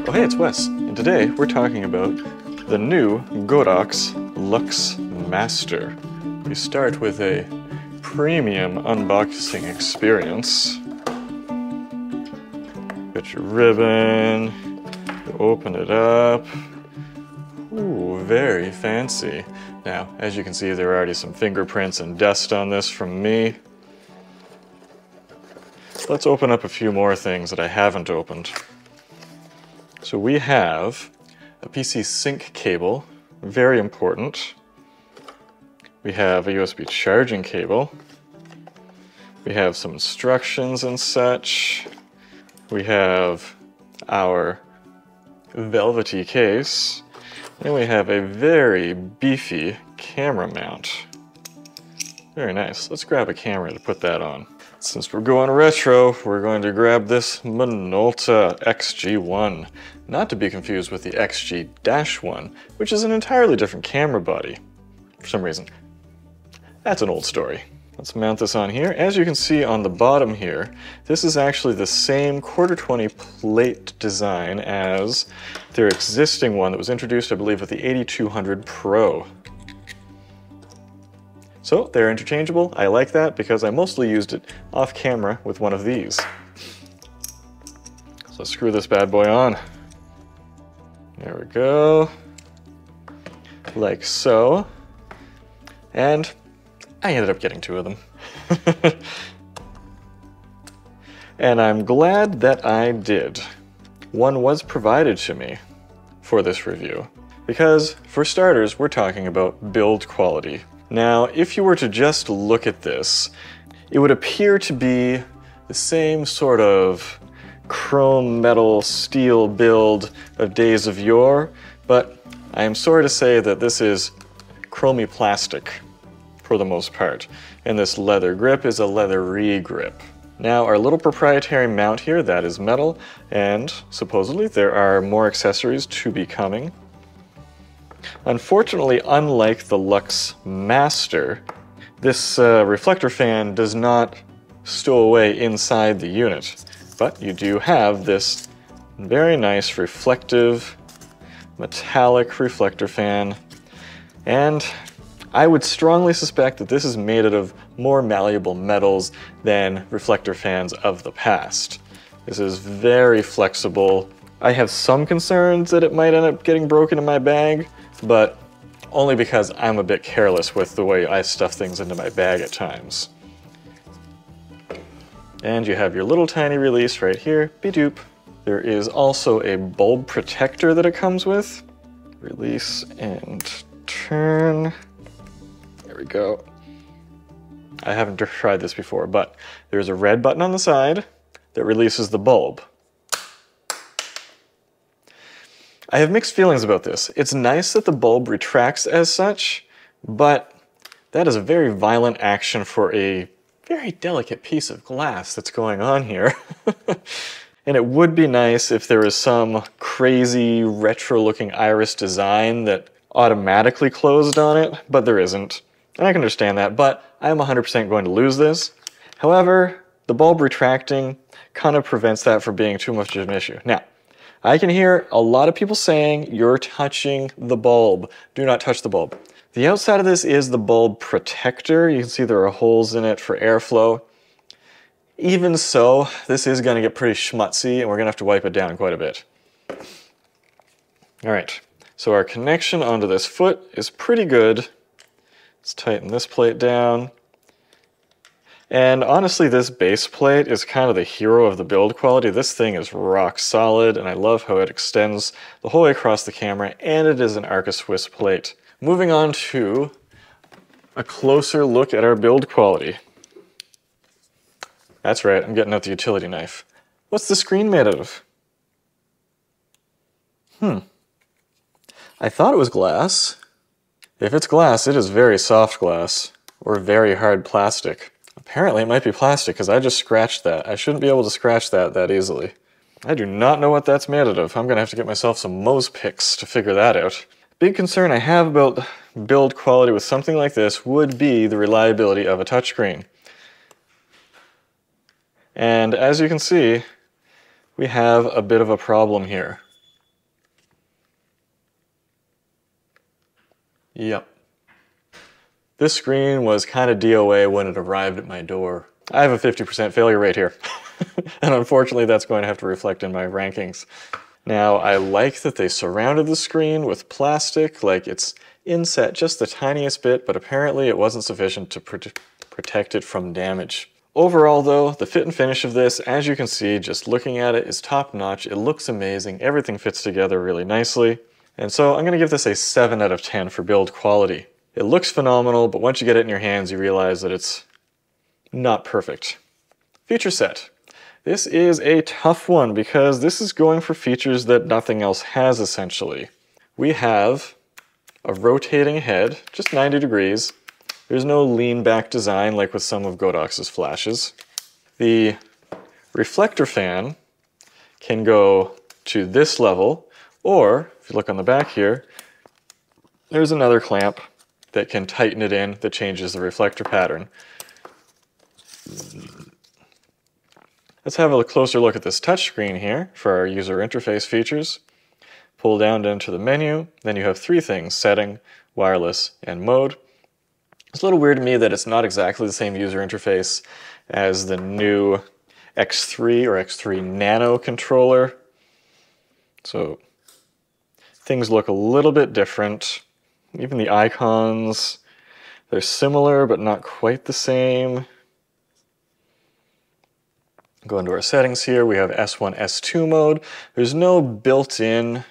Oh hey, it's Wes, and today we're talking about the new Godox Lux Master. We start with a premium unboxing experience. Got your ribbon, you open it up. Ooh, very fancy. Now, as you can see, there are already some fingerprints and dust on this from me. Let's open up a few more things that I haven't opened. So we have a PC sync cable, very important. We have a USB charging cable. We have some instructions and such. We have our velvety case. And we have a very beefy camera mount. Very nice. Let's grab a camera to put that on. Since we're going retro, we're going to grab this Minolta XG1, not to be confused with the XG-1, which is an entirely different camera body. For some reason, that's an old story. Let's mount this on here. As you can see on the bottom here, this is actually the same 1/4-20 plate design as their existing one that was introduced, I believe, with the 8200 Pro. So they're interchangeable. I like that because I mostly used it off camera with one of these. So let's screw this bad boy on. There we go. Like so. And I ended up getting 2 of them. And I'm glad that I did. One was provided to me for this review. Because, for starters, we're talking about build quality. Now, if you were to just look at this, it would appear to be the same sort of chrome, metal, steel build of days of yore, but I am sorry to say that this is chromy plastic for the most part, and this leather grip is a leathery grip. Now, our little proprietary mount here, that is metal, and supposedly there are more accessories to be coming. Unfortunately, unlike the Lux Master, this reflector fan does not stow away inside the unit, but you do have this very nice reflective metallic reflector fan, and I would strongly suspect that this is made out of more malleable metals than reflector fans of the past. This is very flexible. I have some concerns that it might end up getting broken in my bag, but only because I'm a bit careless with the way I stuff things into my bag at times. And you have your little tiny release right here, be-doop. There is also a bulb protector that it comes with. Release and turn. There we go. I haven't tried this before, but there's a red button on the side that releases the bulb. I have mixed feelings about this. It's nice that the bulb retracts as such, but that is a very violent action for a very delicate piece of glass that's going on here. And it would be nice if there was some crazy retro-looking iris design that automatically closed on it, but there isn't. And I can understand that, but I am 100% going to lose this. However, the bulb retracting kind of prevents that from being too much of an issue. Now, I can hear a lot of people saying, you're touching the bulb. Do not touch the bulb. The outside of this is the bulb protector. You can see there are holes in it for airflow. Even so, this is going to get pretty schmutzy and we're going to have to wipe it down quite a bit. All right, so our connection onto this foot is pretty good. Let's tighten this plate down. And honestly, this base plate is kind of the hero of the build quality. This thing is rock solid, and I love how it extends the whole way across the camera, and it is an Arca Swiss plate. Moving on to a closer look at our build quality. That's right, I'm getting out the utility knife. What's the screen made of? I thought it was glass. If it's glass, it is very soft glass, or very hard plastic. Apparently it might be plastic because I just scratched that. I shouldn't be able to scratch that easily. I do not know what that's made out of. I'm going to have to get myself some Mohs picks to figure that out. Big concern I have about build quality with something like this would be the reliability of a touchscreen. And as you can see, we have a bit of a problem here. Yep. This screen was kind of DOA when it arrived at my door. I have a 50% failure rate here. And unfortunately that's going to have to reflect in my rankings. Now I like that they surrounded the screen with plastic, like it's inset just the tiniest bit, but apparently it wasn't sufficient to protect it from damage. Overall though, the fit and finish of this, as you can see, just looking at it, is top notch. It looks amazing, everything fits together really nicely. And so I'm going to give this a 7 out of 10 for build quality. It looks phenomenal, but once you get it in your hands, you realize that it's not perfect. Feature set. This is a tough one because this is going for features that nothing else has essentially. We have a rotating head, just 90 degrees. There's no lean back design like with some of Godox's flashes. The reflector fan can go to this level, or if you look on the back here, there's another clamp that can tighten it in that changes the reflector pattern. Let's have a closer look at this touchscreen here for our user interface features. Pull down into the menu, then you have 3 things: setting, wireless, and mode. It's a little weird to me that it's not exactly the same user interface as the new X3 or X3 Nano controller. So things look a little bit different. Even the icons, they're similar but not quite the same. Go into our settings here, we have S1, S2 mode. There's no built-in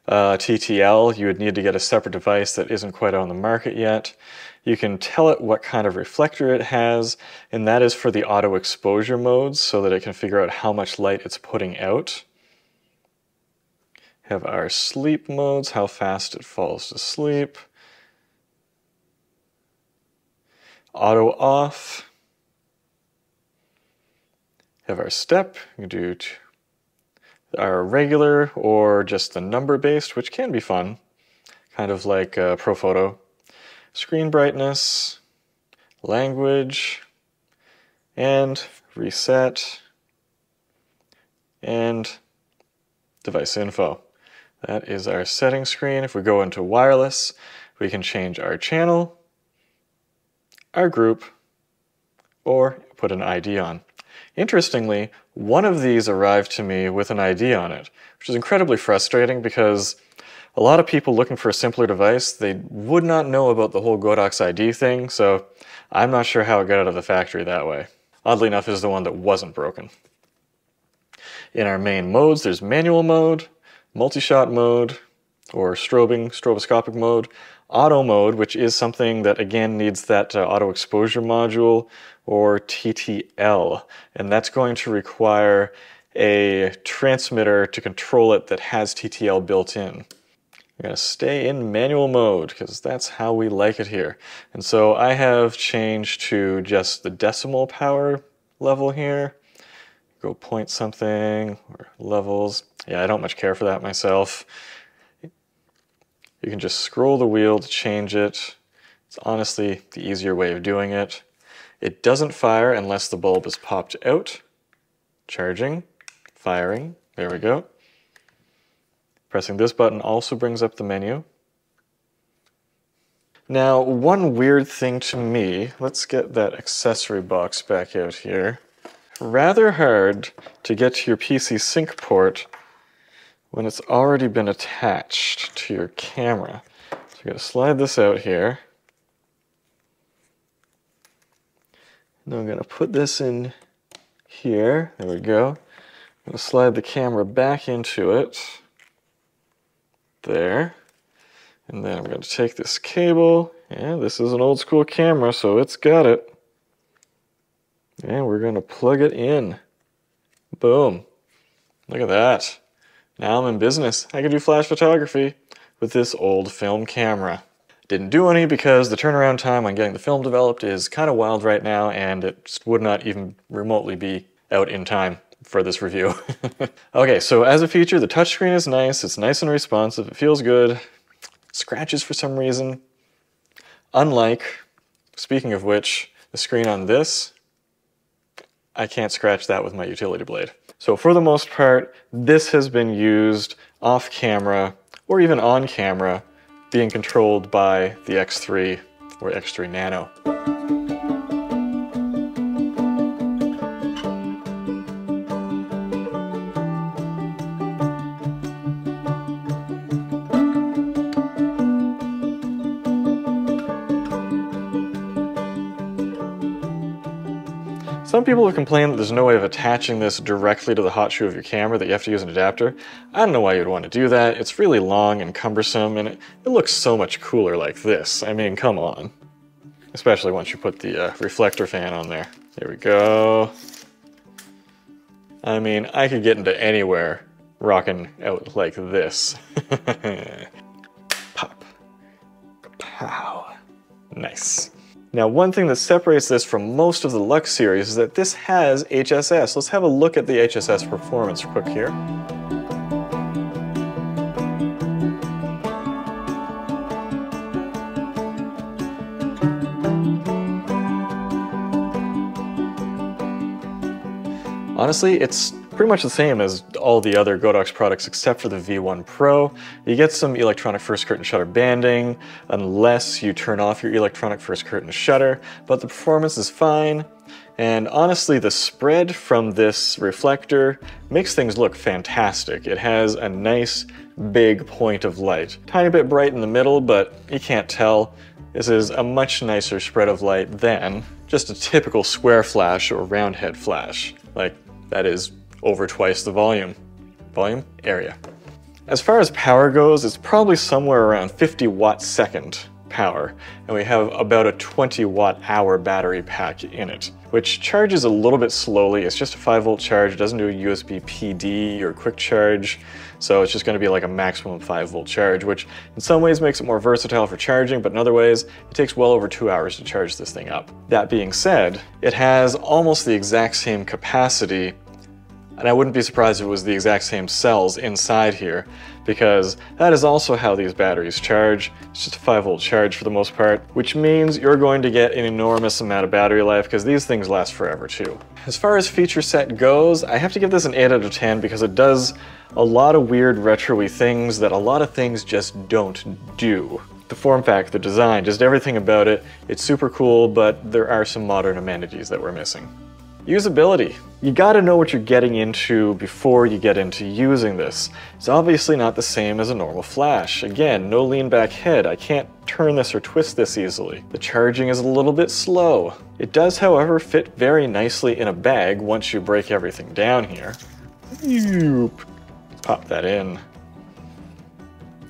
TTL. You would need to get a separate device that isn't quite on the market yet. You can tell it what kind of reflector it has, and that is for the auto exposure modes so that it can figure out how much light it's putting out. Have our sleep modes, how fast it falls to sleep. Auto off. Have our step. You can do our regular or just the number based, which can be fun, kind of like ProPhoto. Screen brightness, language, and reset, and device info. That is our settings screen. If we go into wireless, we can change our channel, our group, or put an ID on. Interestingly, one of these arrived to me with an ID on it, which is incredibly frustrating because a lot of people looking for a simpler device, they would not know about the whole Godox ID thing, so I'm not sure how it got out of the factory that way. Oddly enough, is the one that wasn't broken. In our main modes, there's manual mode, multi-shot mode, or stroboscopic mode, auto mode, which is something that again needs that auto exposure module, or TTL, and that's going to require a transmitter to control it that has TTL built in. We're going to stay in manual mode because that's how we like it here. And so I have changed to just the decimal power level here. Go point something or levels. Yeah, I don't much care for that myself. You can just scroll the wheel to change it. It's honestly the easier way of doing it. It doesn't fire unless the bulb is popped out. Charging, firing, there we go. Pressing this button also brings up the menu. Now, one weird thing to me, let's get that accessory box back out here. Rather hard to get to your PC sync port when it's already been attached to your camera. So you're going to slide this out here. Now I'm going to put this in here. There we go. I'm going to slide the camera back into it. There. And then I'm going to take this cable, and this is an old school camera, so it's got it. And we're going to plug it in. Boom. Look at that. Now I'm in business. I can do flash photography with this old film camera. Didn't do any because the turnaround time on getting the film developed is kind of wild right now, and it just would not even remotely be out in time for this review. Okay, so as a feature, the touchscreen is nice. It's nice and responsive. It feels good. Scratches for some reason. Unlike, speaking of which, the screen on this, I can't scratch that with my utility blade. So for the most part, this has been used off camera or even on camera, being controlled by the X3 or X3 Nano. Some people have complained that there's no way of attaching this directly to the hot shoe of your camera, that you have to use an adapter. I don't know why you'd want to do that. It's really long and cumbersome, and it looks so much cooler like this. I mean, come on. Especially once you put the reflector fan on there. There we go. I mean, I could get into anywhere rocking out like this. Pop. Pow. Nice. Now, one thing that separates this from most of the Lux series is that this has HSS. Let's have a look at the HSS performance quick here. Honestly, it's pretty much the same as all the other Godox products except for the V1 Pro. You get some electronic first curtain shutter banding unless you turn off your electronic first curtain shutter, but the performance is fine. And honestly, the spread from this reflector makes things look fantastic. It has a nice big point of light. Tiny bit bright in the middle, but you can't tell. This is a much nicer spread of light than just a typical square flash or round head flash. Like, that is over twice the volume area. As far as power goes, it's probably somewhere around 50 watt-second power, and we have about a 20 watt-hour battery pack in it, which charges a little bit slowly. It's just a 5-volt charge. It doesn't do a USB PD or quick charge, so it's just going to be like a maximum 5-volt charge, which in some ways makes it more versatile for charging, but in other ways, it takes well over 2 hours to charge this thing up. That being said, it has almost the exact same capacity, and I wouldn't be surprised if it was the exact same cells inside here, because that is also how these batteries charge. It's just a 5-volt charge for the most part, which means you're going to get an enormous amount of battery life because these things last forever too. As far as feature set goes, I have to give this an 8 out of 10 because it does a lot of weird retro-y things that a lot of things just don't do. The form factor, the design, just everything about it, it's super cool, but there are some modern amenities that we're missing. Usability. You gotta know what you're getting into before you get into using this. It's obviously not the same as a normal flash. Again, no lean back head. I can't turn this or twist this easily. The charging is a little bit slow. It does, however, fit very nicely in a bag once you break everything down here. Pop that in.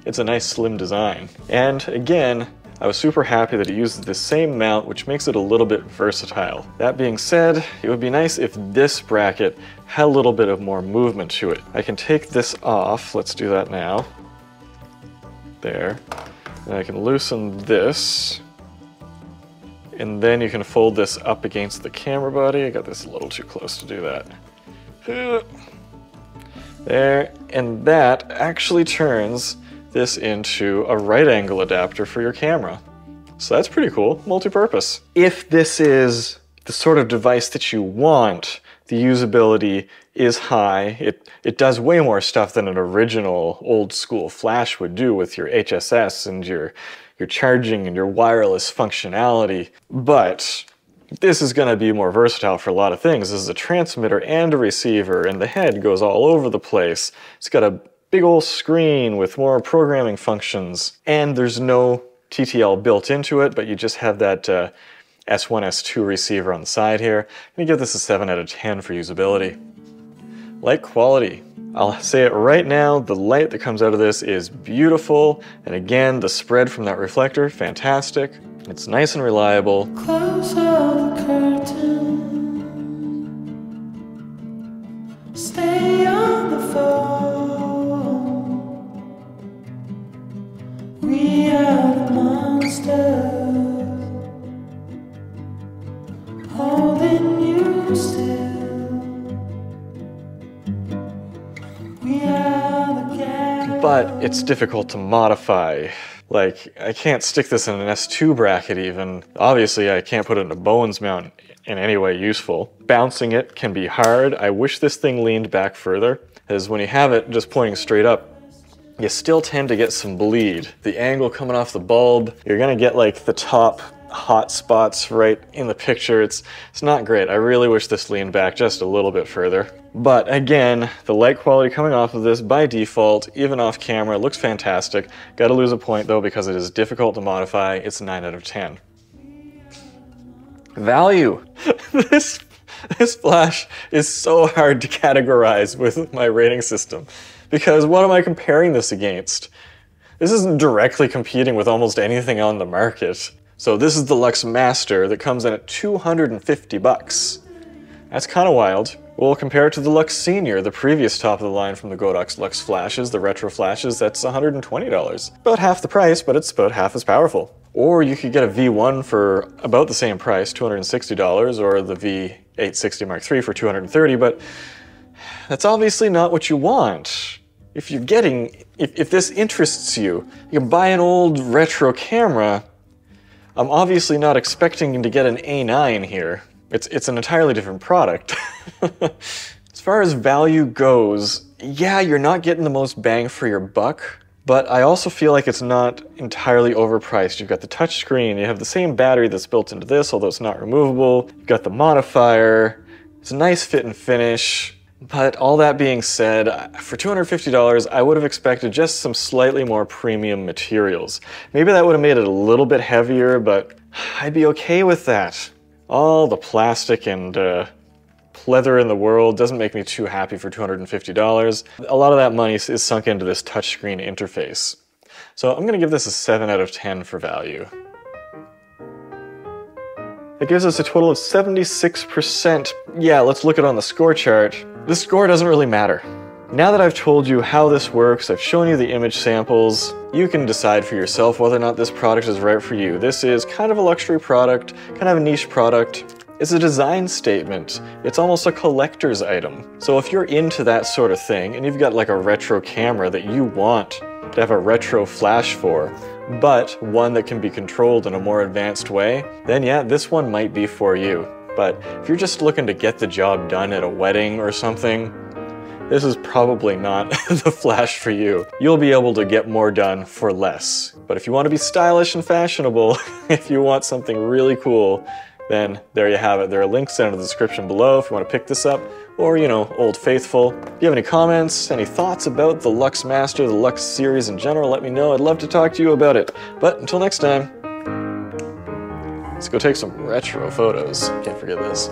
It's a nice slim design. And again, I was super happy that it uses the same mount, which makes it a little bit versatile. That being said, it would be nice if this bracket had a little bit of more movement to it. I can take this off. Let's do that now. There. And I can loosen this. And then you can fold this up against the camera body. I got this a little too close to do that. There. And that actually turns this into a right angle adapter for your camera. So that's pretty cool, multi-purpose. If this is the sort of device that you want, the usability is high. It does way more stuff than an original old school flash would do with your HSS and your charging and your wireless functionality. But this is going to be more versatile for a lot of things. This is a transmitter and a receiver, and the head goes all over the place. It's got a big old screen with more programming functions, and there's no TTL built into it, but you just have that S1, S2 receiver on the side here. I'm gonna give this a 7 out of 10 for usability. Light quality. I'll say it right now, the light that comes out of this is beautiful, and again, the spread from that reflector, fantastic. It's nice and reliable. Close all the curtains. Stay on the phone. We are the monsters. stand still. We are the gas. But it's difficult to modify. Like, I can't stick this in an S2 bracket even. Obviously, I can't put it in a Bowens mount in any way useful. Bouncing it can be hard. I wish this thing leaned back further, as when you have it just pointing straight up, you still tend to get some bleed. The angle coming off the bulb, you're gonna get like the top hot spots right in the picture. It's not great. I really wish this leaned back just a little bit further. But again, the light quality coming off of this by default, even off camera, looks fantastic. Gotta lose a point though because it is difficult to modify. It's a 9 out of 10. Value. This flash is so hard to categorize with my rating system because what am I comparing this against? This isn't directly competing with almost anything on the market. So this is the Lux Master that comes in at 250 bucks. That's kind of wild. We'll compare it to the Lux Senior, the previous top of the line from the Godox Lux flashes, the retro flashes, that's $120. About half the price, but it's about half as powerful. Or you could get a V1 for about the same price, $260, or the V860 Mark III for $230, but that's obviously not what you want. If this interests you, you can buy an old retro camera. I'm obviously not expecting to get an A9 here. It's an entirely different product. As far as value goes, yeah, you're not getting the most bang for your buck, but I also feel like it's not entirely overpriced. You've got the touchscreen, you have the same battery that's built into this, although it's not removable. You've got the modifier, it's a nice fit and finish. But all that being said, for $250, I would have expected just some slightly more premium materials. Maybe that would have made it a little bit heavier, but I'd be okay with that. All the plastic and pleather in the world doesn't make me too happy for $250. A lot of that money is sunk into this touchscreen interface. So I'm gonna give this a 7 out of 10 for value. That gives us a total of 76%. Yeah, let's look at it on the score chart. This score doesn't really matter. Now that I've told you how this works, I've shown you the image samples, you can decide for yourself whether or not this product is right for you. This is kind of a luxury product, kind of a niche product. It's a design statement. It's almost a collector's item. So if you're into that sort of thing, and you've got like a retro camera that you want to have a retro flash for, but one that can be controlled in a more advanced way, then yeah, this one might be for you. But if you're just looking to get the job done at a wedding or something, this is probably not the flash for you. You'll be able to get more done for less. But if you want to be stylish and fashionable, if you want something really cool, then there you have it. There are links down in the description below if you want to pick this up, or, you know, Old Faithful. If you have any comments, any thoughts about the Lux Master, the Lux series in general, let me know. I'd love to talk to you about it. But until next time, let's go take some retro photos. Can't forget this.